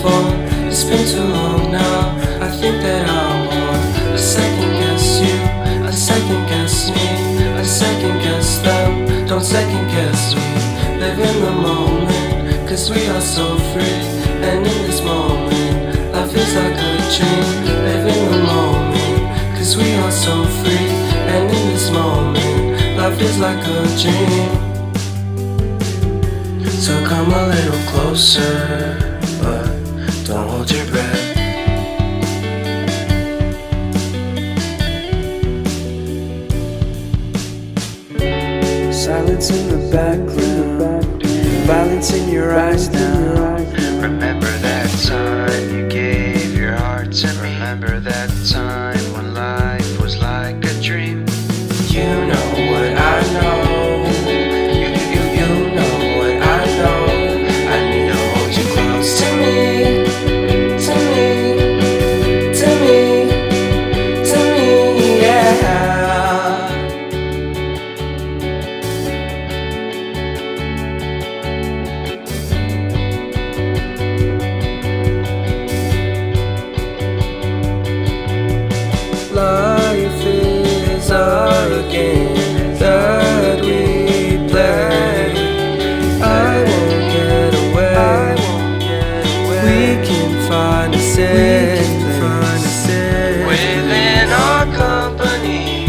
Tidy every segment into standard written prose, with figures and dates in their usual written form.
before. It's been too long now. I think that I want. I second guess you, I second guess me, I second guess them. Don't second guess me. Live in the moment, cause we are so free. And in this moment, life is like a dream. Live in the moment, cause we are so free. And in this moment, life is like a dream. So come a little closer, but don't hold your breath. Silence in the background, violence in your eyes now. Remember that time you gave your heart to me. Remember that time when life was like a dream. You know what I know. You know what I know. I need to hold you close to me, to me, to me, to me, yeah. Life is a game that we play. I won't get away. We can find a safe place Within our company,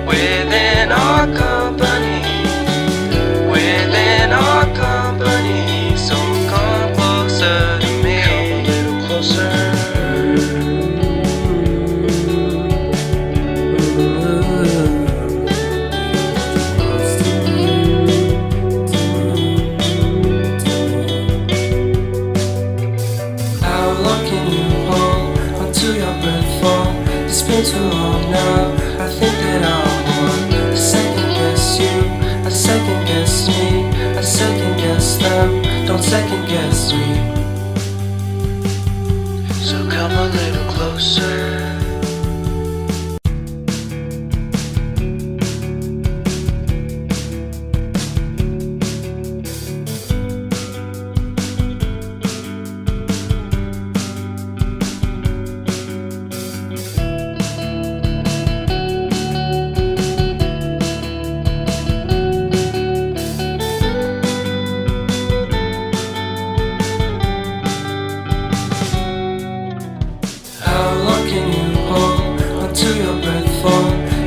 within our company, within our company. So come closer to me. Come a little closer. It's been too long now. I think that I want. I second guess you, I second guess me, I second guess them. Don't second guess me. So come a little closer.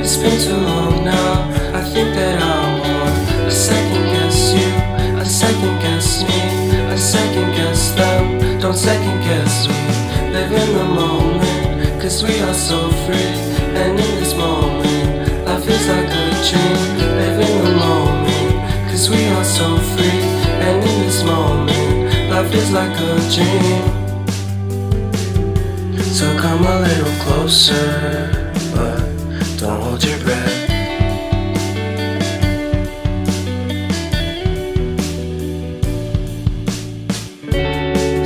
It's been too long now. I think that I want. I second guess you, I second guess me, I second guess them. Don't second guess me. Live in the moment, cause we are so free. And in this moment, life is like a dream. Live in the moment, cause we are so free. And in this moment, life is like a dream. So come a little closer, but don't hold your breath.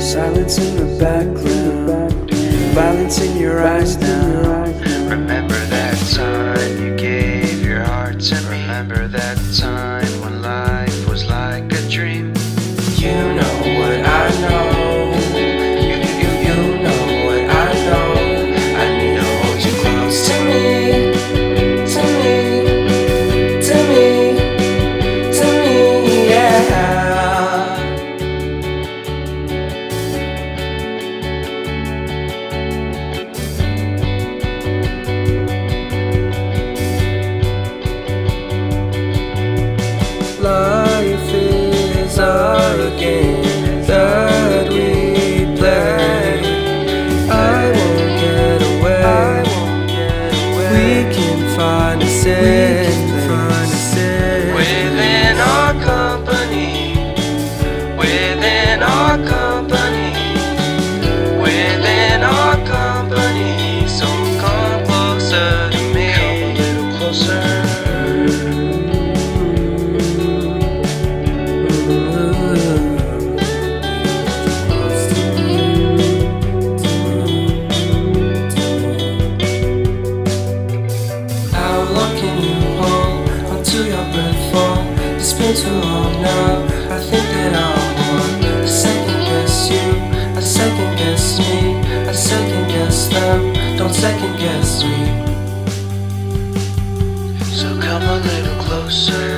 Silence in the background, violence in your eyes now. Remember that time you gave your heart to me. Remember that time when life was like a dream. You know what I know. You know what I know. I need to hold you close to me, to me, to me, to me, yeah. second guess me, I second guess them. Don't second guess me. So come a little closer.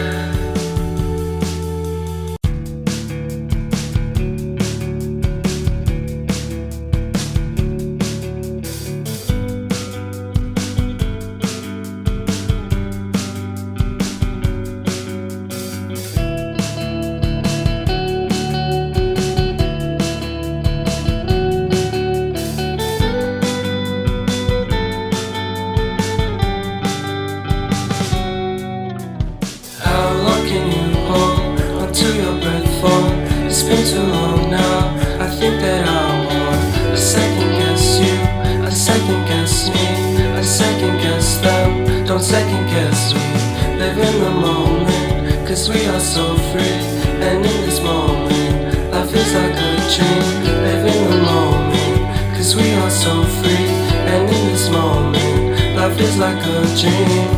To your breath for it's been too long now. I think that I'm on. I second guess you, I second guess me, I second guess them. Don't second guess me. Live in the moment, cause we are so free. And in this moment, life is like a dream. Live in the moment, cause we are so free. And in this moment, life is like a dream.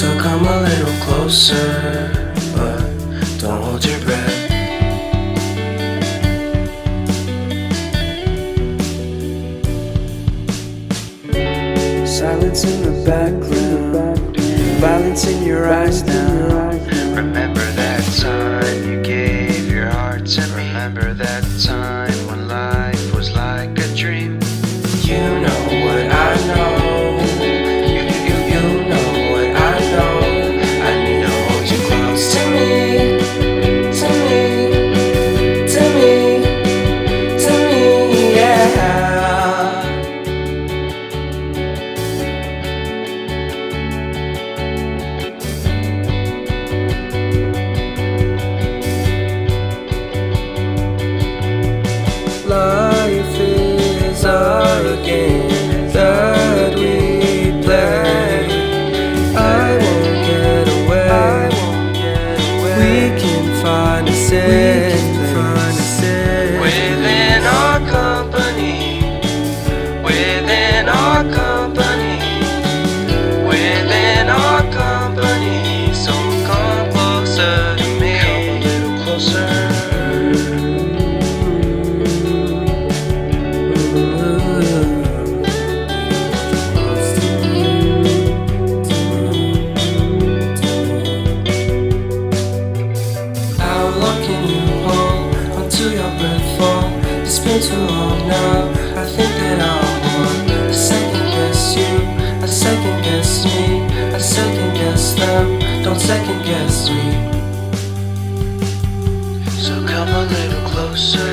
So come a little closer, but don't hold your breath. Silence in the background, violence in your eyes now. Remember that time you gave your heart to me. Remember that time when life was like a dream. You know what I know. You know what I know. I need to hold you close to me, to me, to me, to me, yeah. Life is a game that we play. I won't get away. We can find a safe place within our company, within our company, within our company. So come closer to me, come a little closer. It's been too long now. I think that I'm on. I second guess you, I second guess me, I second guess them. Don't second guess me. So come a little closer.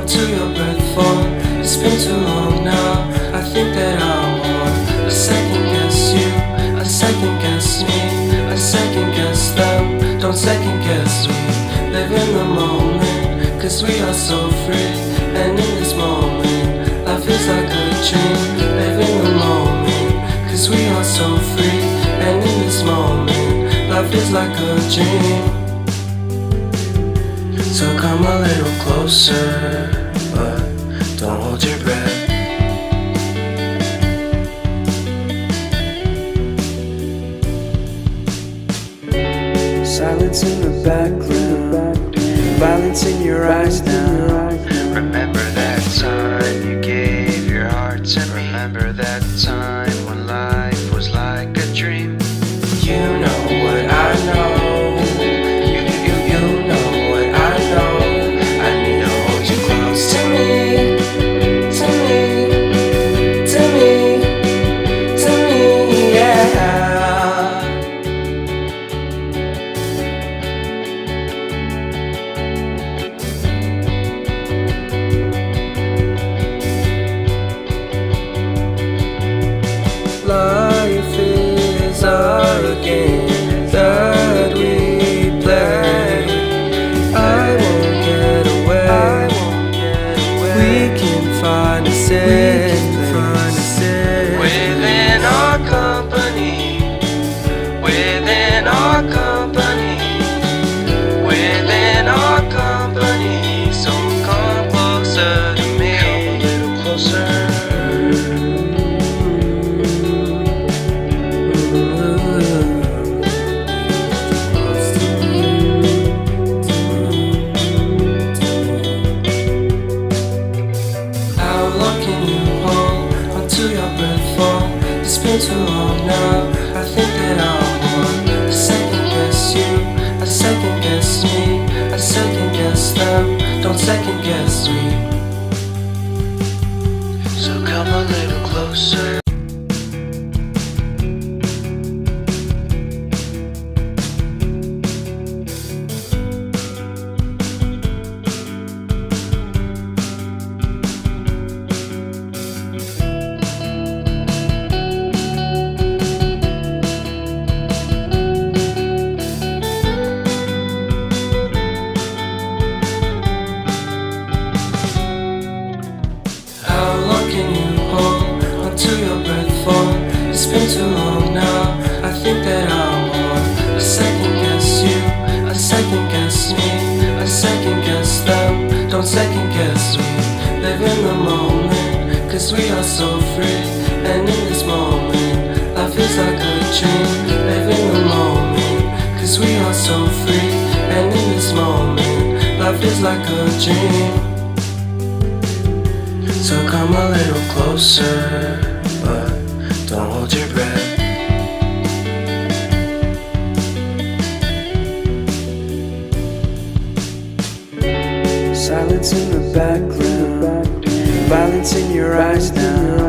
To your breath for it's been too long now. I think that I'm on. I second guess you, I second guess me, I second guess them. Don't second guess me. Live in the moment, cause we are so free. And in this moment, life is like a dream. Live in the moment, cause we are so free. And in this moment, life is like a dream. So come a little closer, but don't hold your breath. Silence in the background, violence in your eyes now. Remember that time you gave your heart to me. Remember that time when life was like a dream. You know what I know. You know what I know. I need to hold you close to me, to me, to me, to me, yeah. Life is a game that we play. I won't get away. guess them, don't second guess me. So come a little closer. How long can you hold onto your breath for? It's been too long now. I think that I'm on. I second guess you, I second guess me, I second guess them, don't second guess me. Live in the moment, cause we are so free. And in this moment, life is like a dream. Live in the moment, cause we are so free. And in this moment, life is like a dream. So come a little closer, but don't hold your breath. Silence in the background, violence in your eyes now.